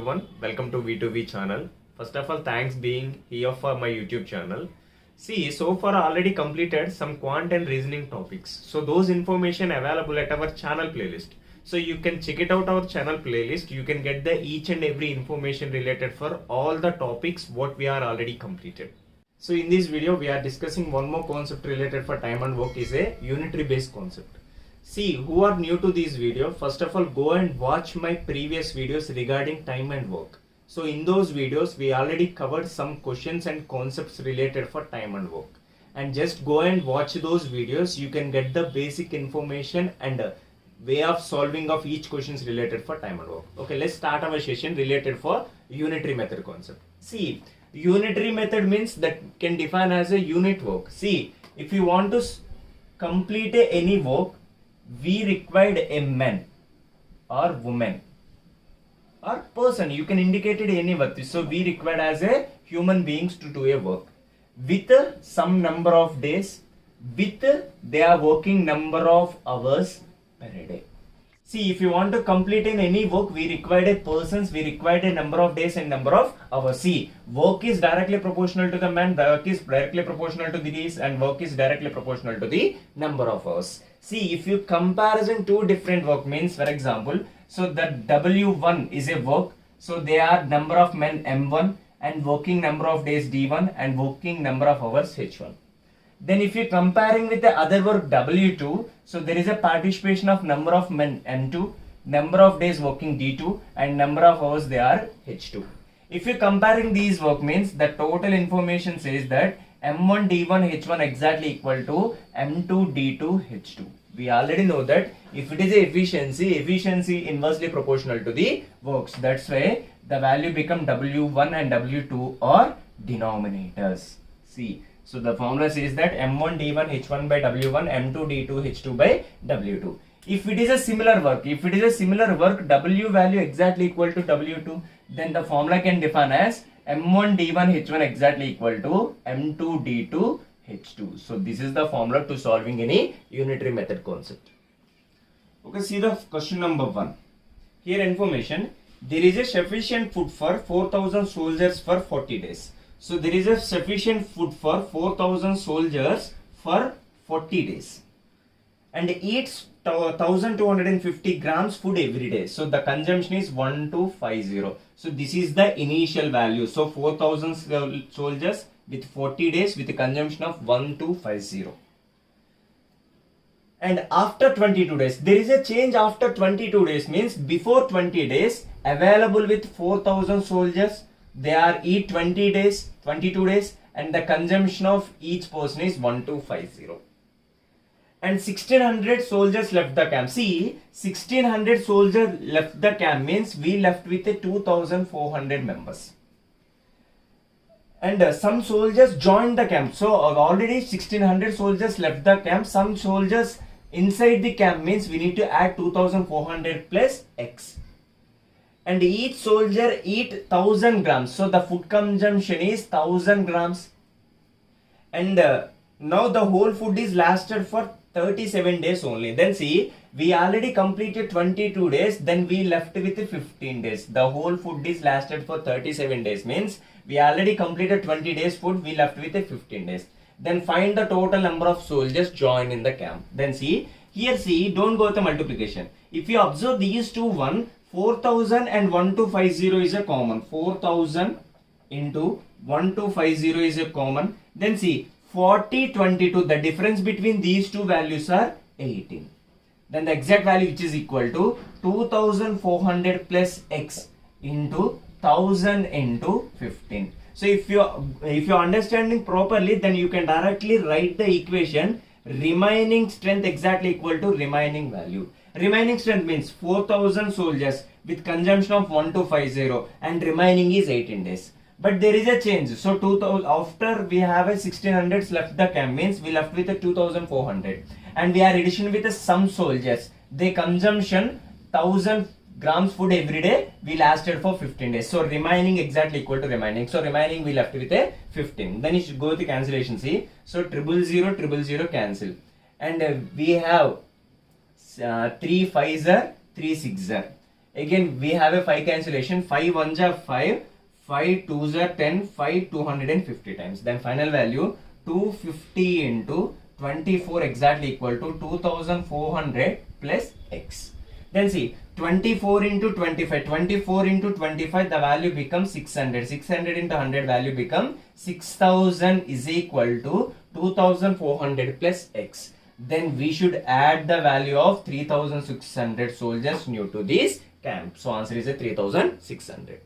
everyone, welcome to V2V channel. First of all, thanks being here for my YouTube channel. See, so far already completed some quant and reasoning topics. So those information available at our channel playlist. So you can check it out our channel playlist. You can get the each and every information related for all the topics what we are already completed. So in this video, we are discussing one more concept related for time and work is a unitary based concept. See, who are new to this video, first of all go and watch my previous videos regarding time and work. So in those videos we already covered some questions and concepts related for time and work, and just go and watch those videos. You can get the basic information and way of solving of each questions related for time and work. Okay, let's start our session related for unitary method concept. See, unitary method means that can define as a unit work. See, if you want to complete any work, we required a man or woman or person. You can indicate it any work. So we required as a human beings to do a work with some number of days, with their working number of hours per day. See, if you want to complete in any work, we required a persons, we required a number of days and number of hours. See, work is directly proportional to the man, work is directly proportional to the days, and work is directly proportional to the number of hours. See, if you comparison two different work means, for example, so that W1 is a work, so they are number of men M1 and working number of days D1 and working number of hours H1. Then if you comparing with the other work W2, so there is a participation of number of men M2, number of days working D2 and number of hours they are H2. If you comparing these work means the total information says that M1 D1 H1 exactly equal to M2 D2 H2. We already know that if it is a efficiency inversely proportional to the works. That's why the value become W1 and W2 are denominators. See. So the formula says that M1 D1 H1 by W1, M2 D2 H2 by W2. If it is a similar work, W value exactly equal to W2, then the formula can define as M1 D1 H1 exactly equal to M2 D2 H2. So this is the formula to solving any unitary method concept. Okay, see the question number 1. Here information, there is a sufficient food for 4,000 soldiers for 40 days. So there is a sufficient food for 4,000 soldiers for 40 days and eats 1,250 grams food every day. So the consumption is 1250. So this is the initial value. So 4,000 soldiers with 40 days with a consumption of 1250. And after 22 days, there is a change after 22 days means before 20 days available with 4,000 soldiers. They are eat 22 days and the consumption of each person is 1250. And 1600 soldiers left the camp. See, 1600 soldiers left the camp means we left with a 2400 members. And some soldiers joined the camp. So already 1600 soldiers left the camp. Some soldiers inside the camp means we need to add 2400 plus X. And each soldier eat 1000 grams. So the food consumption is 1000 grams. And now the whole food is lasted for 37 days only. Then see, we already completed 22 days. Then we left with 15 days. The whole food is lasted for 37 days. Means we already completed 20 days food. We left with 15 days. Then find the total number of soldiers joined in the camp. Then see, here see, don't go with the multiplication. If you observe these two, 4,000 and 1250 is a common. 4,000 into 1250 is a common. Then see, 40, 22. The difference between these two values are 18. Then the exact value which is equal to 2400 plus X into 1000 into 15. So if you're understanding properly, then you can directly write the equation remaining strength exactly equal to remaining value. Remaining strength means 4,000 soldiers with consumption of 1250 and remaining is 18 days. But there is a change. So 2000 after we have a 1600 left the camp means we left with a 2400 and we are addition with some soldiers. Their consumption 1000 grams food every day we lasted for 15 days. So remaining exactly equal to remaining. So remaining we left with a 15. Then you should go with the cancellation. See, so 000 cancel and we have 3 5s are 3 6s are Again, we have a 5 cancellation. 5 1s are 5, 5 2s are 10, 5 250 times. Then final value 250 into 24 exactly equal to 2400 plus x. Then see 24 into 25, 24 into 25, the value becomes 600. 600 into 100 value become 6000 is equal to 2400 plus x. Then we should add the value of 3600 soldiers new to this camp. So answer is a 3600.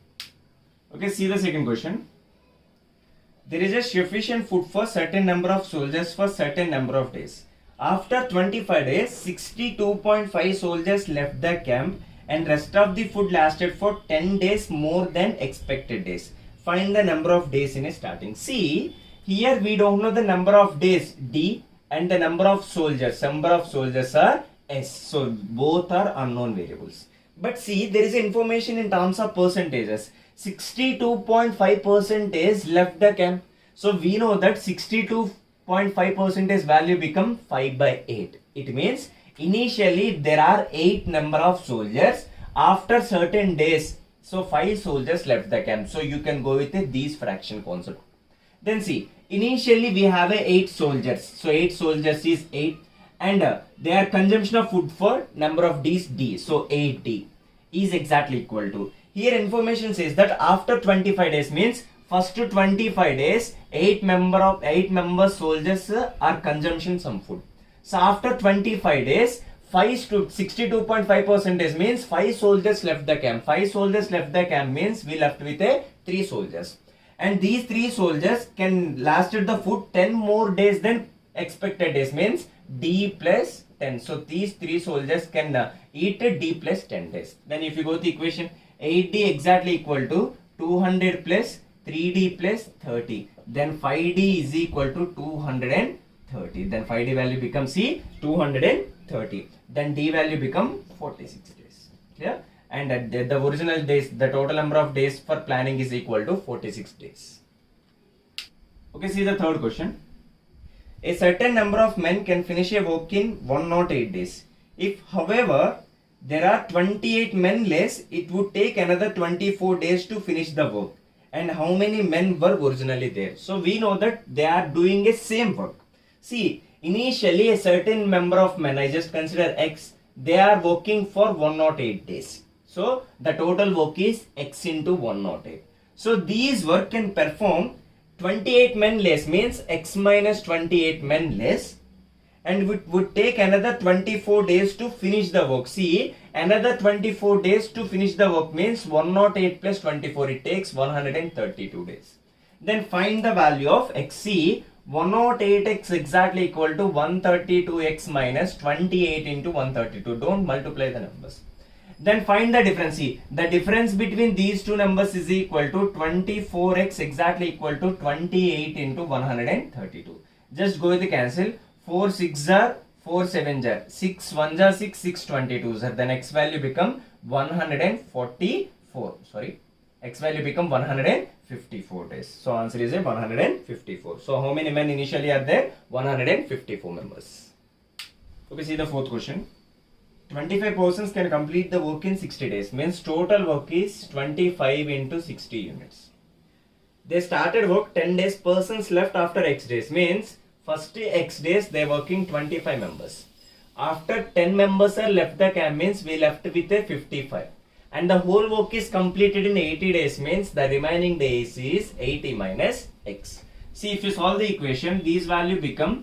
Okay, see the second question. There is a sufficient food for certain number of soldiers for certain number of days. After 25 days, 62.5 soldiers left the camp and rest of the food lasted for 10 days more than expected days. Find the number of days in a starting. See, here we don't know the number of days D and the number of soldiers. Number of soldiers are S. So both are unknown variables. But see, there is information in terms of percentages. 62.5% left the camp. So we know that 62.5% value become 5 by 8. It means initially there are 8 number of soldiers. After certain days, so 5 soldiers left the camp. So you can go with these fraction concept. Then see, initially we have 8 soldiers. So 8 soldiers is 8 and their consumption of food for number of days D. So 8D is exactly equal to. Here information says that after 25 days means first to 25 days 8 member soldiers are consumption some food. So after 25 days 5 to 62.5% means 5 soldiers left the camp. 5 soldiers left the camp means we left with 3 soldiers. And these 3 soldiers can lasted the food 10 more days than expected days means D plus 10. So these 3 soldiers can eat D plus 10 days. Then if you go to the equation, 8D exactly equal to 200 plus 3D plus 30. Then 5D is equal to 230. Then 5D value becomes C 230. Then D value become 46 days. Yeah. And the original days, the total number of days for planning is equal to 46 days. Okay, see the third question. A certain number of men can finish a work in 108 days. If, however, there are 28 men less, it would take another 24 days to finish the work. And how many men were originally there? So we know that they are doing a same work. See, initially a certain number of men, I just consider X, they are working for 108 days. So the total work is X into 108. So these work can perform 28 men less means X minus 28 men less, and would take another 24 days to finish the work. See, another 24 days to finish the work means 108 plus 24, it takes 132 days. Then find the value of X. See, 108X exactly equal to 132X minus 28 into 132. Don't multiply the numbers. Then find the difference. See, the difference between these two numbers is equal to 24x exactly equal to 28 into 132. Just go with the cancel. 4 6 are 4 7 are 6 1 are 6 6 22 are. Then x value become 144. Sorry, x value become 154 days. So answer is a 154. So how many men initially are there? 154 members. Okay, see the fourth question. 25 persons can complete the work in 60 days. Means total work is 25 into 60 units. They started work 10 days. Persons left after X days. Means first X days they working 25 members. After 10 members are left the camp means we left with a 55. And the whole work is completed in 80 days means the remaining days is 80 minus X. See, if you solve the equation, these value become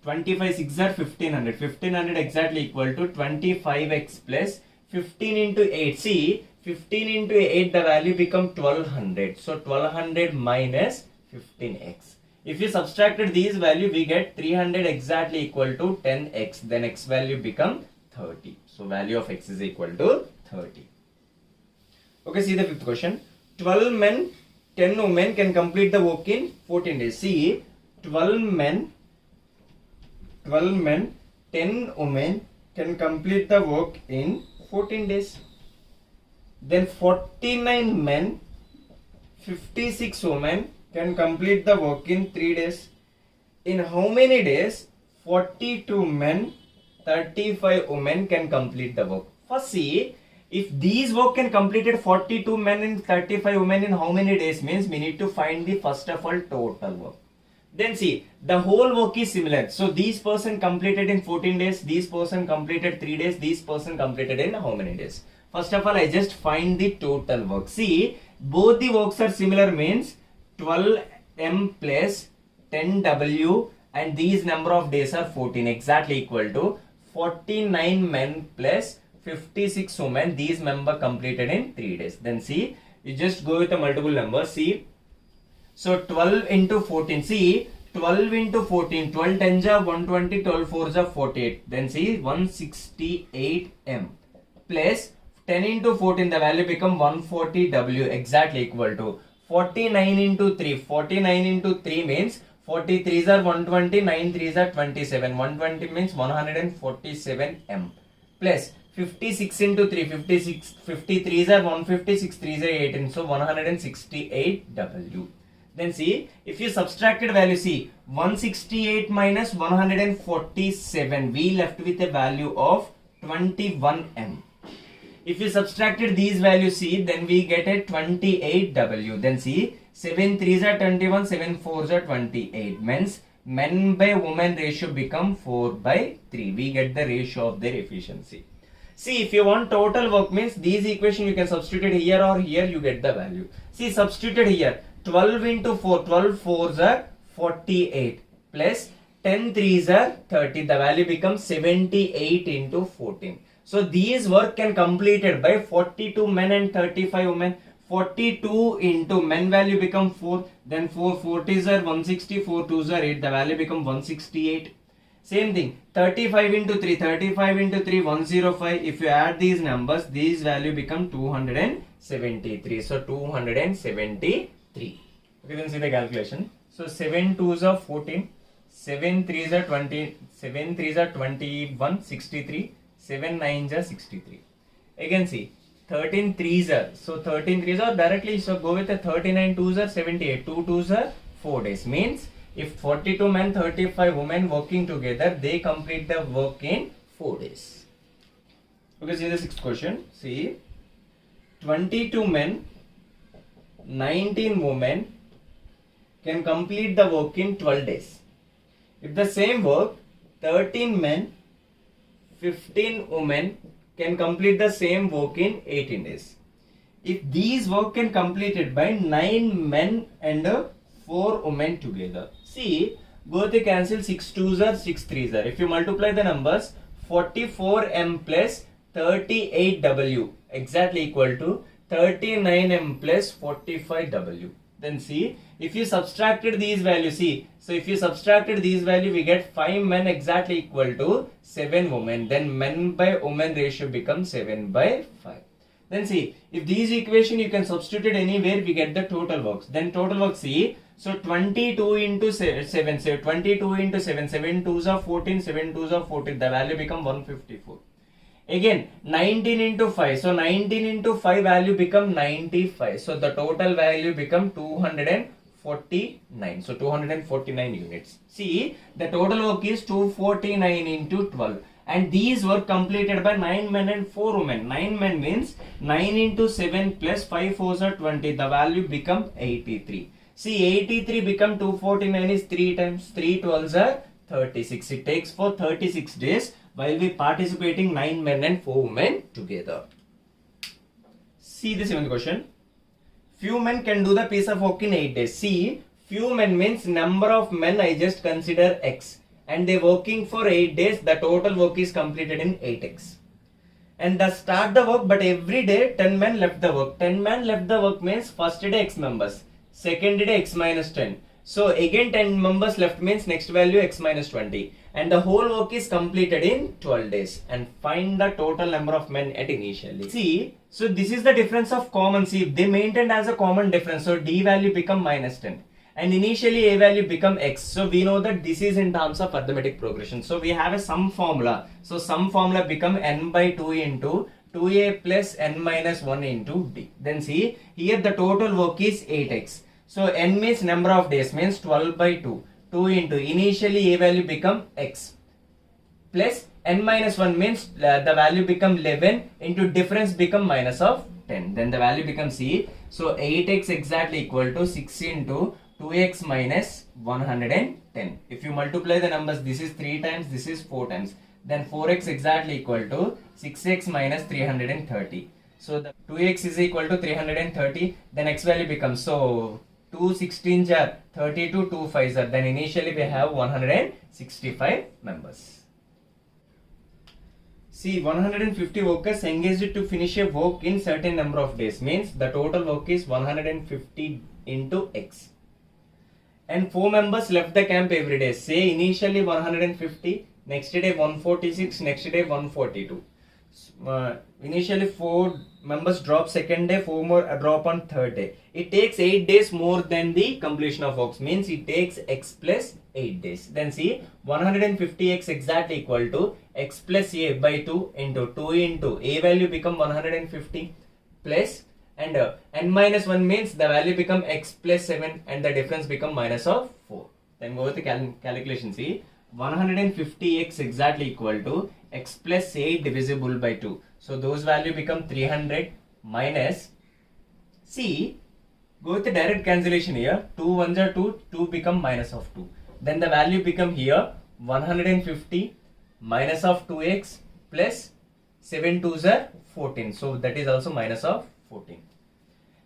25 6 are 1500. 1500 exactly equal to 25x plus 15 into 8. See, 15 into 8 the value become 1200. So 1200 minus 15x. If you subtracted these value, we get 300 exactly equal to 10x. Then x value become 30. So value of x is equal to 30. Okay, see the fifth question. 12 men, 10 women can complete the work in 14 days. See, 12 men, 10 women can complete the work in 14 days. Then 49 men, 56 women can complete the work in 3 days. In how many days? 42 men, 35 women can complete the work. First see, If these work can completed 42 men and 35 women in how many days means we need to find the first of all total work. Then see, the whole work is similar. So these person completed in 14 days, these person completed 3 days, these person completed in how many days. First of all, I just find the total work. See, both the works are similar means 12m plus 10w and these number of days are 14 exactly equal to 49 men plus 56 women. These member completed in 3 days. Then see, you just go with a multiple number. See, so 12 into 14. See, 12 into 14. 12 10s are 120. 12 4s are 48. Then see, 168m plus 10 into 14. The value become 140w exactly equal to 49 into 3. 49 into 3 means 43s are 120. 9 3s are 27. 120 means 147m plus 56 into 3, 53s are 150, 6 3s are 18, so 168w. Then see, if you subtracted value, see, 168 minus 147, we left with a value of 21m. If you subtracted these values, see, then we get a 28w. Then see, 7 3s are 21, 7 4s are 28. Means men by woman ratio become 4 by 3. We get the ratio of their efficiency. See, if you want total work means these equation you can substitute here or here, you get the value. See, substituted here 12 into 4, 12 4s are 48 plus 10 3s are 30. The value becomes 78 into 14. So these work can completed by 42 men and 35 women. 42 into men value become 4, then 4 40s are 160, 4 2s are 8. The value become 168. Same thing, 35 into 3, 35 into 3, 105. If you add these numbers, these value become 273. So 273. Okay, then see the calculation. So 7 2s are 14, 7 3s are 20, 7 3s are 21, 63, 7 9s are 63. Again see, 13 3s are, so 13 3s are directly, so go with the 39 2s are 78, 2 2s are 4 days. Means if 42 men, 35 women working together, they complete the work in 4 days. Okay, see the sixth question. See, 22 men, 19 women can complete the work in 12 days. If the same work, 13 men, 15 women can complete the same work in 18 days. If these work can completed by 9 men and 4 women together. See, both they cancel 6 2s are 6 3s are. If you multiply the numbers, 44m plus 38w exactly equal to 39m plus 45w. Then see, if you subtracted these values, see, so if you subtracted these values, we get 5 men exactly equal to 7 women. Then men by women ratio becomes 7 by 5. Then see, if these equation you can substitute anywhere, we get the total works. Then total work, see, so 22 into 7, so 22 into 7, 7 2s are 14, 7 2s are 14, the value become 154. Again, 19 into 5, so 19 into 5 value become 95. So the total value become 249. So 249 units. See, the total work is 249 into 12. And these were completed by 9 men and 4 women. 9 men means 9 into 7 plus 5 4s are 20. The value become 83. See, 83 become 249 is 3 times 3 12s are 36. It takes for 36 days while we participating 9 men and 4 women together. See the seventh question. Few men can do the piece of work in 8 days. See, few men means number of men I just consider X. And they working for 8 days, the total work is completed in 8x. And they start the work, but every day 10 men left the work. 10 men left the work means first day X members, second day X minus 10. So again 10 members left means next value X minus 20. And the whole work is completed in 12 days. And find the total number of men at initially. See, so this is the difference of common. See, they maintained as a common difference. So D value become minus 10. And initially A value become X. So we know that this is in terms of arithmetic progression. So we have a sum formula. So sum formula become n by 2 into 2a plus n minus 1 into d. Then see, here the total work is 8x. So n means number of days means 12 by 2. 2 into initially A value become X plus n minus 1 means the value become 11 into difference become minus of 10. Then the value becomes C. So 8x exactly equal to 6 into 2x minus 110. If you multiply the numbers, this is 3 times, this is 4 times. Then 4x exactly equal to 6x minus 330. So the 2x is equal to 330. Then x value becomes, so 2 16s are 32, 2 5s are. Then initially we have 165 members. See, 150 workers engaged to finish a work in certain number of days, means the total work is 150 into x. And 4 members left the camp every day. Say initially 150, next day 146, next day 142. Initially 4 members drop second day, 4 more drop on third day. It takes 8 days more than the completion of works, means it takes x plus 8 days. Then see, 150x exactly equal to x plus a by 2 into 2 into a value become 150 plus and n minus 1 means the value become x plus 7 and the difference become minus of 4. Then go with the calculation. See, 150x exactly equal to x plus 8 divisible by 2. So those value become 300 minus, see, go with the direct cancellation here. 2 1s are 2, 2 become minus of 2. Then the value become here 150 minus of 2x plus 7 2s are 14. So that is also minus of 14.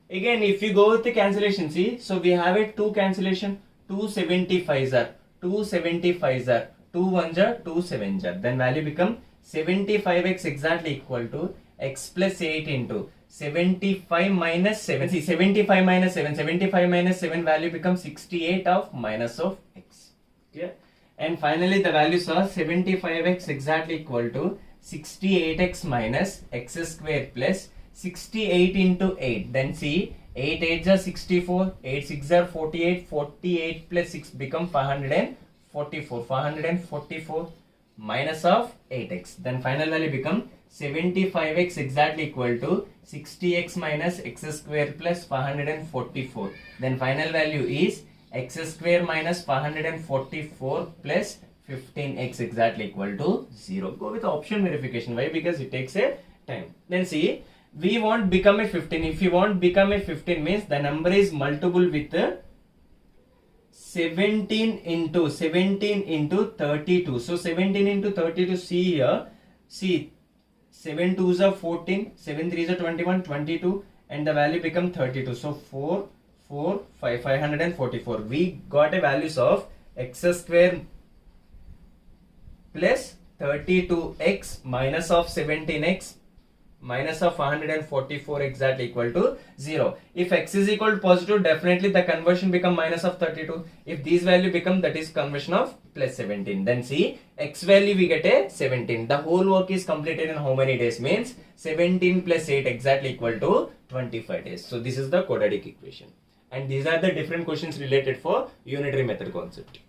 Again, if you go with the cancellation, see, so we have a 2 cancellation, 275s are 275s are 2 1s are 2 7s are. Then value become 75x exactly equal to x plus 8 into 75 minus 7. See, 75 minus 7, 75 minus 7 value becomes 68 of minus of x. Okay. And finally the values are 75x exactly equal to 68x minus x square plus 68 into 8. Then see, 8 8s are 64, 8 6s are 48, 48 plus 6 become 544, 544 minus of 8x. Then final value become 75x exactly equal to 60x minus x square plus 544. Then final value is x square minus 544 plus 15x exactly equal to 0. Go with option verification. Why? Because it takes a time. Then see, we want become a 15. If you want become a 15 means the number is multiple with 17 into 32. So 17 into 32, see here, see, 7 2s are 14, 7 3s are 21, 22 and the value become 32. So 544. We got a values of x square plus 32x minus of 17x minus of 144 exactly equal to 0. If x is equal to positive, definitely the conversion become minus of 32. If these value become, that is conversion of plus 17. Then see, x value we get a 17. The whole work is completed in how many days? Means 17 plus 8 exactly equal to 25 days. So this is the quadratic equation. And these are the different questions related for unitary method concept.